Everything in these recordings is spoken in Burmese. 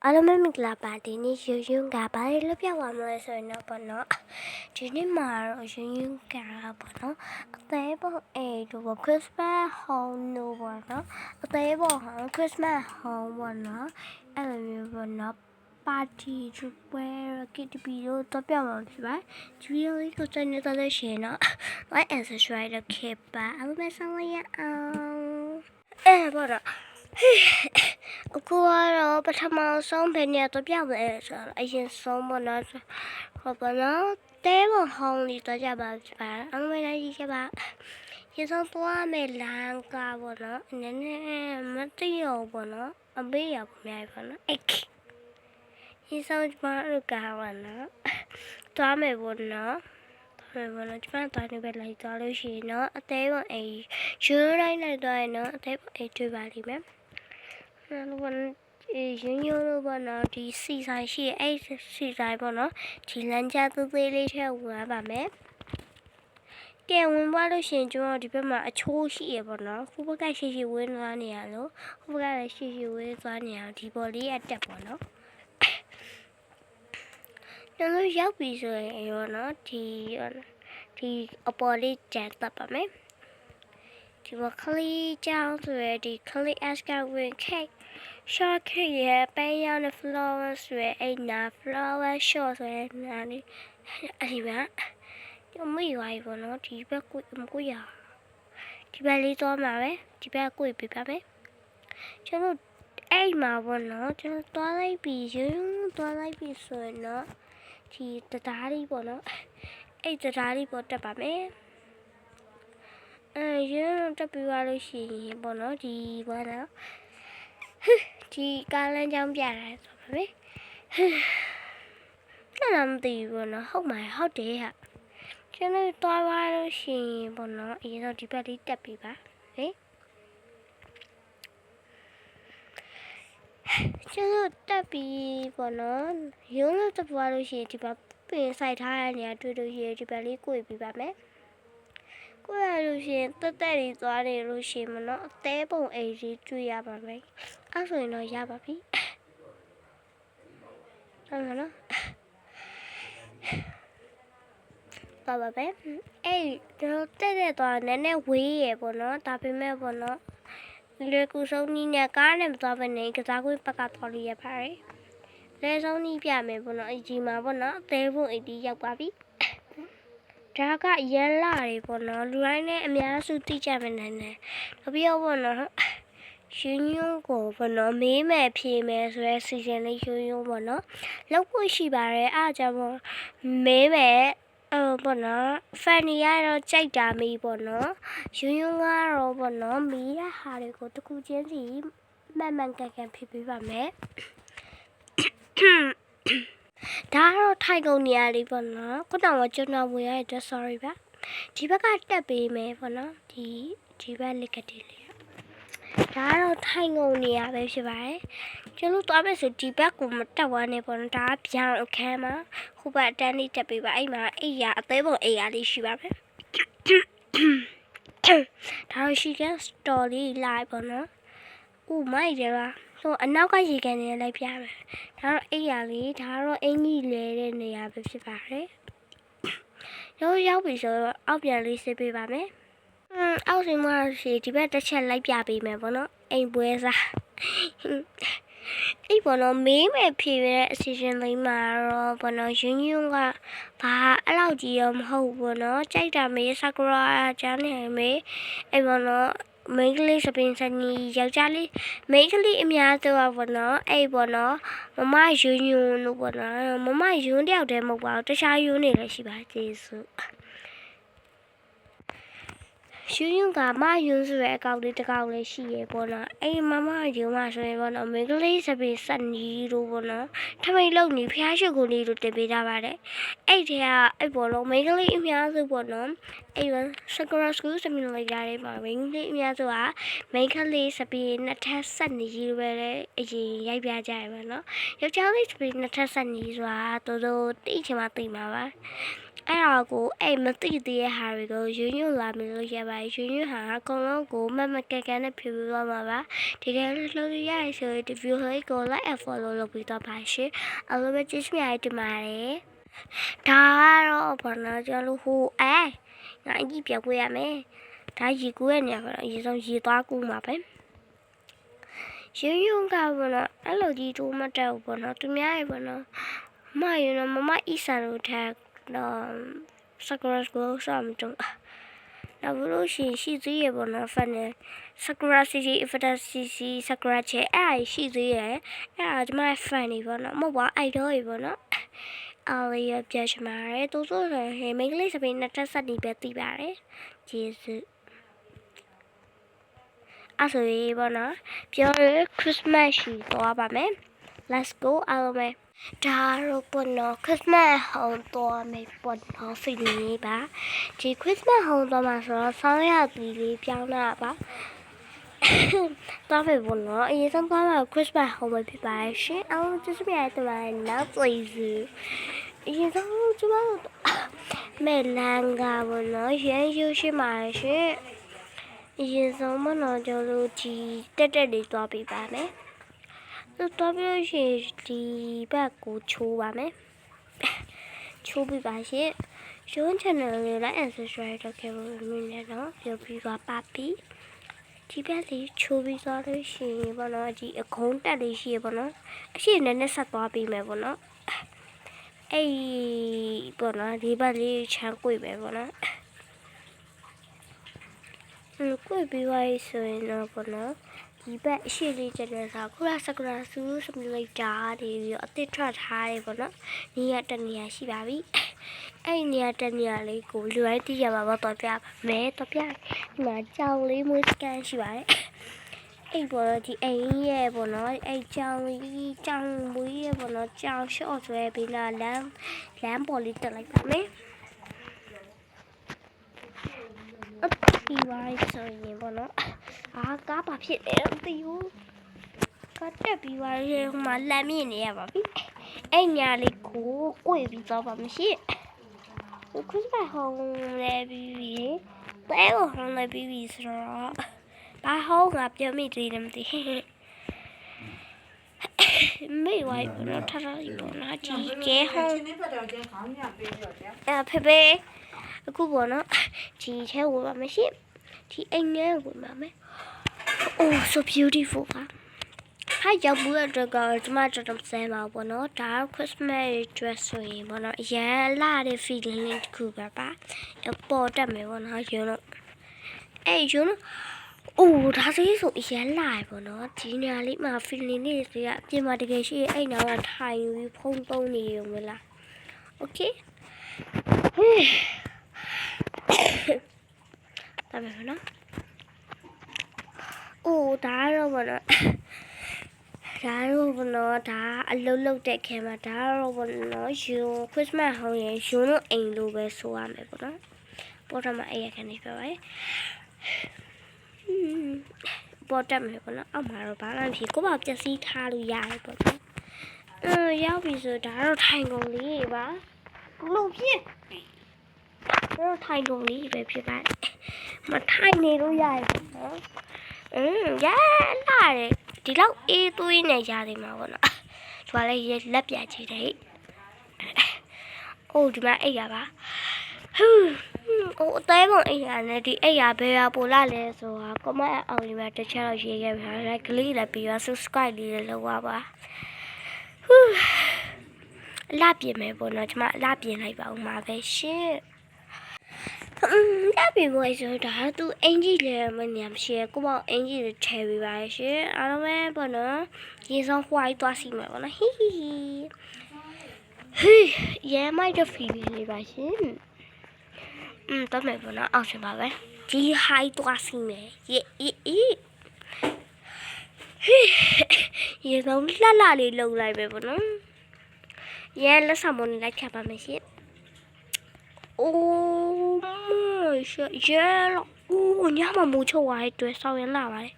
အားလုံးပဲမင်္ဂလာပါဒီနေ့ရွရွကဘာလို့ပြသွားမလဲဆိုရင်တော့ပေါ့နော်ဒီနေ့မှာတော့ရွရွကပေါ့နော်အသေးပေါ့တို့ပေါ့ Christmas home လို့ပေါ့နော်အသေးပေါ့ဟာ Christmas home ပေါ့နော်အဲ့လိုမျိုးပေါ့နော်ပါတီသူပွဲကစ်ပီတို့တော့ပြမှာဖြစ်ပါဒီဗီဒီယိုလေးကိုစနေတော့ရှင်နော် like and subscribe လုပ်ခဲ့ပါအားလုံးပဲဆောင်ရအောင်ပေါ့နော်အခုကတော့ပထမဆုံးဘယ်နေရာတော့ပြမလဲဆိုတော့အရင်ဆုံးပေါ့နော်ဟုတ်ပါနော်တဲမဟောင်းလေးတော့ကြပါပါအမေလည်းကြီးခဲ့ပါရေဆုံးသွားမယ်လမ်းကပေါ့နော်နည်းနည်းမသိရဘူးပေါ့နော်အမေရပါများပေါ့နော်ရေဆုံးကျမတို့ကပါနော်သွားမယ်ပေါ့နော်ဘယ်လိုကျမသွားနေပဲလိုက်သွားလို့ရှိရင်နော်အသေးပုံအေးရိုးရိုင်းလိုက်သွားရင်နော်အသေးပုံအေးတွေ့ပါလိမ့်မယ်နော်ဘာရင်းရိုးလို့ပေါ့နော်ဒီစီဆိုင်ရှိအဲ့စီဆိုင်ပေါ့နော်ဒီလမ်းကြားသေးသေးလေးထဲဝင်ပါမယ်ကဲဝင်သွားလို့ရှိရင်ကျွန်တော်ဒီဘက်မှာအချိုးရှိရပေါ့နော်ဟိုဘက်ကရှိဝင်းသွားနေရလို့ဟိုဘက်ကလည်းရှိဝင်းသွားနေရဒီပေါ်လေးအတက်ပေါ့နော်ကျွန်တော်ရောက်ပြီဆိုရင်ရောနော်ဒီအပေါ်လေးကျန်တက်ပါမယ်ဒီမှာခလီကြောင်းဆိုရဒီခလီအက်စကဝင်ခိတ် short cake ရဲ့ပန်းရောင်းတဲ့ flower ဆိုရအဲ့နာ flower short ဆိုရနာလေးအဲ့ဒီမှာဒီမေးရွာကြီးပေါ့နော်ဒီဘက်ကိုရဒီဘက်လေးသွားမှာပဲဒီဘက်ကိုပြပါမယ်ကျွန်တော်အဲ့မှာပေါ့နော်ကျွန်တော်သွားလိုက်ပြီးသွားလိုက်ပြီးဆိုရင်တော့ဒီတရားလေးပေါ့နော်အဲ့တရားလေးပေါ်တက်ပါမယ်ရင်တက်ပြီးသွားလို့ရှိရင်ပေါ့နော်ဒီဘာလဲဒီကားလမ်းကြောင်းပြတာဆိုပါမယ်နာမသိဘူးနော်ဟုတ်မှာဟုတ်တယ်ဟာကျွန်တော်သွားသွားလို့ရှိရင်ပေါ့နော်အရင်တော့ဒီဘက်လေးတက်ပြီးပါဟင်ကျွန်တော်တက်ပြီးပေါ့နော်ရုံးလို့တက်သွားလို့ရှိရင်ဒီဘက်ပင်ဆိုင်ထားတဲ့နေရာတွေ့လို့ရှိရင်ဒီဘက်လေးကိုပြပါမယ်ကိုရလို့ရှိရင်တက်တက်လေးသွားနေလို့ရှိရင်မနော်အသေးပုံအိမ်ကြီးတွေ့ရပါမယ်အဲ့ဆိုရင်တော့ရပါပြီဟုတ်မနော်ပါပါပဲအဲ့တော့တက်သွားနည်းနည်းဝေးရပေါ့နော်ဒါပေမဲ့ပေါ့နော်လေကူဆုံးနီးနဲ့ကားနဲ့မသွားဘဲနဲ့ကစားကွင်းဘက်ကသွားလို့ရပါတယ်လေဆုံးနီးပြမယ်ပေါ့နော်အကြီးမှာပေါ့နော်အသေးပုံအိမ်ကြီးရောက်ပါပြီဒါကရန်လာတွေပေါ့နော်လူတိုင်းနဲ့အများစုသိကြမယ်နဲ့တပြည့်ပေါ့နော်ရှင်ယုံကိုပေါ့နော်မေးမယ်ဖြေမယ်ဆိုရဲစီစဉ်လေးရှင်ယုံပေါ့နော်လောက်ဖို့ရှိပါတယ်အားကြောင့်မေးမယ်ပေါ့နော်ဖန်နီကတော့ကြိုက်တာမေးပေါ့နော်ယုံကတော့ပေါ့နော်မေးရဟာတွေကိုတခုချင်းစီမှန်မှန်ကန်ကန်ဖြေပေးပါမယ်ဒါတော့ထိုင်ကုန်နေရာလေးပေါ့နော်ခုနကကျွန်တော်ဝင်ရတဲ့ sorry ပါဒီဘက်ကတက်ပေးမယ်ပေါ့နော်ဒီဘက်လက်ကတိလေးဒါတော့ထိုင်ကုန်နေရာပဲဖြစ်ပါတယ်ကျွန်တော်သွားမယ်ဆိုဒီဘက်ကိုမတက်ဝါနဲ့ပေါ့နော်ဒါကပြောင်းအခန်းမှာဟိုဘက်အတန်းလေးတက်ပေးပါအဲ့မှာအိယာအသေးပုံအိယာလေးရှိပါမယ်ဒါတော့ရှိက story လိုက်ပေါ့နော်ဦးမိုက်တယ်ပါဆိုအနောက်ကရေကန်နေလိုက်ပြမယ်ဒါတော့အိယာလေးဒါတော့အင်ကြီးလဲတဲ့နေရာပဲဖြစ်ပါတယ်ရောက်ပြီဆိုတော့အောက်ပြန်လေးစစ်ပေးပါမယ်အောက်စီမှာရှိဒီဘက်တစ်ချက်လိုက်ပြပေးမယ်ပေါ့နော်အိမ်ပွဲစားအဲ့ပေါ့နော်မေးမယ်ဖြေတဲ့အစီအစဉ်လေးမှာတော့ပေါ့နော်ယွန်းကဘာအဲ့လောက်ကြီးရောမဟုတ်ဘူးနော်ကြိုက်တာမေးဆာကူရာကျန်းနေမေးအဲ့ပေါ့နော်မိန်းကလေးစပင်စနီယောက်ျားလေးမိန်းကလေးအများစုပါပေါ့နော်အဲ့ပေါ့နော်မမယွန်းလို့ပေါ့နော်မမယွန်းတယောက်တည်းမဟုတ်ပါဘူးတခြားယွန်းနေလည်းရှိပါကျေးဇူးရှင်ယုံကမယုံဆိုတဲ့အကောက်လေးတစ်ကောက်လေးရှိရပေါ့နော်အဲ့မမယုံမဆိုရင်ပေါ့နော်မိန်းကလေးစပင်းစနီလို့ပေါ့နော်ထမိတ်လုံနေဖျားရှိကိုလေးလို့တင်ပေးကြပါတယ်အဲ့ထဲကအဲ့ပေါ့နော်မိန်းကလေးအများစုပေါ့နော်အဲ့စကရာစကူစမီလိုက်ကြတယ်ပါမိန်းကလေးအများစုကမိန်းကလေးစပင်းနှစ်ထပ်စနီလို့ပဲအရင်ရိုက်ပြကြရပါနော်ယောက်ျားလေးစပင်းနှစ်ထပ်စနီဆိုတာတော်တော်တိချင်မှသိမှာပါ အဲ့ဒါကိုအဲ့မသိသေးတဲ့ဟာတွေကိုယွန်းယွန်းလာမယ်လို့ရပါတယ်ယွန်းယွန်းဟာအကုန်လုံးကိုမမကဲကဲနဲ့ဖြေပြီးသွားမှာပါဒီကနေ့လှုပ်ရရဆိုဒီ view လေးကို like and follow လုပ်ပြီးတော့ပါရှင်အားလုံးပဲကြည့်ရှုရတဲ့ပါတယ်ဒါကတော့ဘာလို့ကျလို့ဟိုငါအကြည့်ပြခွေးရမယ်ဒါရေကူးရဲ့နေရာကတော့အရင်ဆုံးရေသွားကူးမှာပဲယွန်းယွန်းကဘောနော်အဲ့လိုကြီးတိုးမတက်ဘူးဘောနော်သူများရေဘောနော်မယွန်းမမအီဆန်လို့ထားတော့ Sakura ကိုစမ်းတော့နောက်လို့ရှိသေးရပေါ့နော်ဖန်နေ Sakura CC FTCC Sakura ချဲအဲ့ရှိသေးရအဲ့ဒါဒီမှာ fan နေပေါ့နော်မဟုတ်ပါအိုက်တော့ရေပေါ့နော်အားရပြချင်ပါတယ်သူဆိုရင်မိန်းကလေးစပင်းနဲ့တက်ဆက်နေပဲသိပါတယ်ကျေးဇူးအဲ့ဆိုရေပေါ့နော်ပြောရ Christmas ရှိသွားပါမယ် Let's go အားလုံးပဲဒါတော့ပေါ့နော် Christmas ဟောင်းသွားမယ်ပေါ့နော်ဖိနေပါဒီ Christmas ဟောင်းသွားမှာဆိုတော့ဆောင်းရပြီလေးပြောင်းလာပါသွားမယ်ပေါ့နော်အရင်ဆုံးသွားမှာ Christmas ဟောင်းပဲဖြစ်ပါရှင်အောင်ကျေးဇူးများတင်ပါတယ်နောက်ပြေစုအရင်ဆုံးကျမတို့မဲလန်ကပေါ့နော်ရန်ယူရှိမှာရှင်အရင်ဆုံးမနော်ကျလို့ဒီတက်လေးသွားပြပါမယ်တော့ပြောရှင်ဒီဘက်ကိုချိုးပါမယ်ချိုးပြပါရှင်ရုံး channel လေး like and subscribe လုပ်ခဲ့ဖို့မြင်နေတော့ပြောပြီးပါပါပြီဒီဘက်လေးချိုးပြီးသွားလို့ရှိရင်ပေါ့နော်ဒီအကုန်းတက်လေးရှိရပေါ့နော်အရှိနဲ့နဲ့ဆက်သွားပြီးမယ်ပေါ့နော်အဲ့ပေါ့နော်ဒီဘက်လေးချမ်းကွေ့ပဲပေါ့နော်ကွေ့ပြီးသွားဆိုရင်တော့ပေါ့နော်ဒီဘက်အရှိလေးကျတဲ့စာခုရစကရာစုစမလိုက်တာတွေပြီးတော့အသစ်ထွက်ထားတယ်ပေါ့နော်နေရာတနေရာရှိပါပြီအဲ့နေရာတနေရာလေးကိုလူတိုင်းသိရပါတော့ပြပါမယ်တော့ပြဒီမှာကြောင်လေးမွေးစကန်ရှိပါတယ်အဲ့ပေါ်တော့ဒီအိမ်ရဲ့ပေါ့နော်အဲ့ကြောင်လေးကြောင်မွေးရဲ့ပေါ့နော်ကြောင်ရှော့ဆွဲပြီးလာလမ်းပေါ်လေးတက်လိုက်ပါမယ်ဒီဝိုင်းဆိုရင်ပေါ့နော်ကားပါဖြစ်တယ်မသိဘူးကားတက်ပြီးသွားရင်ဟိုမှာလမ်းမြင့်နေရပါပြီအဲ့ညာလေးကိုကိုယ်ပြီးတော့ပါမရှိခုစပါဟောင်းလည်းပြီးတဲကိုဟောင်းလည်းပြီးဆိုတော့ဘာဟောင်းကပြောမိသေးတယ်မသိမေဝိုင်းတော့ထားရပေါ့နော်ဒီကဲဟောင်းဖေဖေအခုပေါ့နော်ဒီထဲဝင်ပါမရှိဒီအိမ်ထဲဝင်ပါမယ် Oh so beautiful ပါဟာရောက်ဘူးတော့ကကျမတော်ဆဲမှာပေါ့နော်ဒါ Christmas dress ဆိုရင်ပေါ့နော်ရန်လာတဲ့ feeling လေးတစ်ခုပဲပါပေါ်တက်မယ်ပေါ့နော်ယူလို့အဲ့ယူလို့အိုးဒါဆိုရန်လာရပေါ့နော်ဒီနေရာလေးမှာ feeling လေးတွေကအပြင်မှာတကယ်ရှိရဲ့အဲ့နောက်ကထိုင်ပြီးဖုံးသုံးနေရုံပဲလား Okay ဒါပဲနော်အိုးဒါတော့ဘောနော်ဒါတော့ဘောနော်ဒါအလုံးလုံးတဲ့ခဲမှာဒါတော့ဘောနော်ယူခရစ်စမတ်ဟောင်းရင်ယူလို့အိမ်လိုပဲဆိုရမယ်ဘောနော်ပေါ်တော့မှအဲ့ရခဏနေပြပါမယ်ပေါ်တက်မယ်ဘောနော်အောက်မှာတော့ဘာမှမဖြစ်ကိုပါပျက်စီးထားလို့ရတယ်ဘောနော်ရောက်ပြီဆိုဒါတော့ထိုင်ကုန်လေးပါလုံးဖြစ်တော့ထိုင်ကုန်လေးပဲဖြစ်ပါတယ်မထိုင်နေလို့ရတယ်ဘောနော်ရလာတယ်ဒီလောက်အေးသွေးနေရတယ်မှာပေါ့နော်သူကလည်းလက်ပြချေတယ်အိုးဒီမှာအိတ်ရပါဟိုအသေးပုံအိတ်ရနဲ့ဒီအိတ်ရဘယ်ရပို့လာလဲဆိုတာ comment အောင်ဒီမှာတစ်ချက်တော့ရေးခဲ့ပါမယ် like လေးလည်းပြီးတော့ subscribe လေးလည်းလုပ်ပါပါလာပြင်မယ်ပေါ့နော်ကျွန်မလာပြင်လိုက်ပါဦးမှာပဲရှင်းဒါပြီးမို့ဆိုတော့သူအင်ကြီးလည်းမနေမရှိကိုပေါ့အင်ကြီးလည်းထဲပေးပါရှင်အားလုံးပဲပေါ့နော်ရေဆောင်ဟွားသွားစီမယ်ပေါ့နော်ဟီရဲမိုက်တော့ဖီလေးပါရှင်တော့မယ်ပေါ့နော်အောက်ရှင်ပါပဲဒီဟိုက်သွားစီမယ်ရေဆောင်လှလေးလုံလိုက်ပဲပေါ့နော်ရဲလက်ဆောင်မနေလိုက်ချပါမယ်ရှင်Oh my shit, yeah. Oh, nhà mà mua cho hoài tuyệt sau đến nào vậy?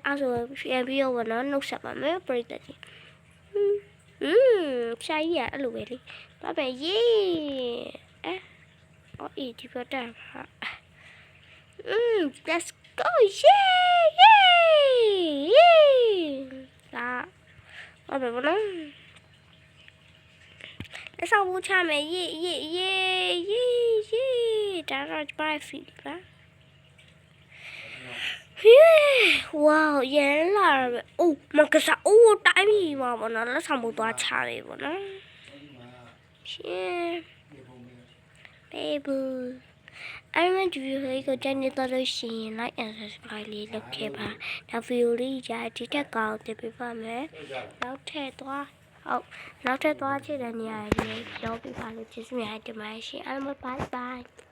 À rồi em biết rồi nó nấu sạch mà mấy bữa đấy. ဖြာကြီးကအဲ့လိုပဲလေသွားပဲယေးအော်အေးဒီဘက်တက်ပါ let's go yay ဒါဟုတ်တယ်ဗောနော်လက်ဆောင်ဘူးချမယ်ယေးဒါတော့ by feet ပါwow ရန်လာပဲအိုးမကစားအိုးတိုင်းပြီပါဗောနော်လက်ဆောင်ဘူးသွားချတယ်ဗောနော်ရှင်းဘေဘူအဲ့မဒီဗီဒီယိုလေးကိုကြိုက်နေတော့လို့ရှိရင် like and subscribe လေးလုပ်ခဲ့ပါနောက်ဗီဒီယိုလေးကြာဒီတက်ကောင်တင်ပေးပါမယ်နောက်ထပ်သွားချစ်တဲ့နေရာလေးပြောပြပါလို့ကျေးဇူးများတင်ပါတယ်ရှင်အားလုံး bye bye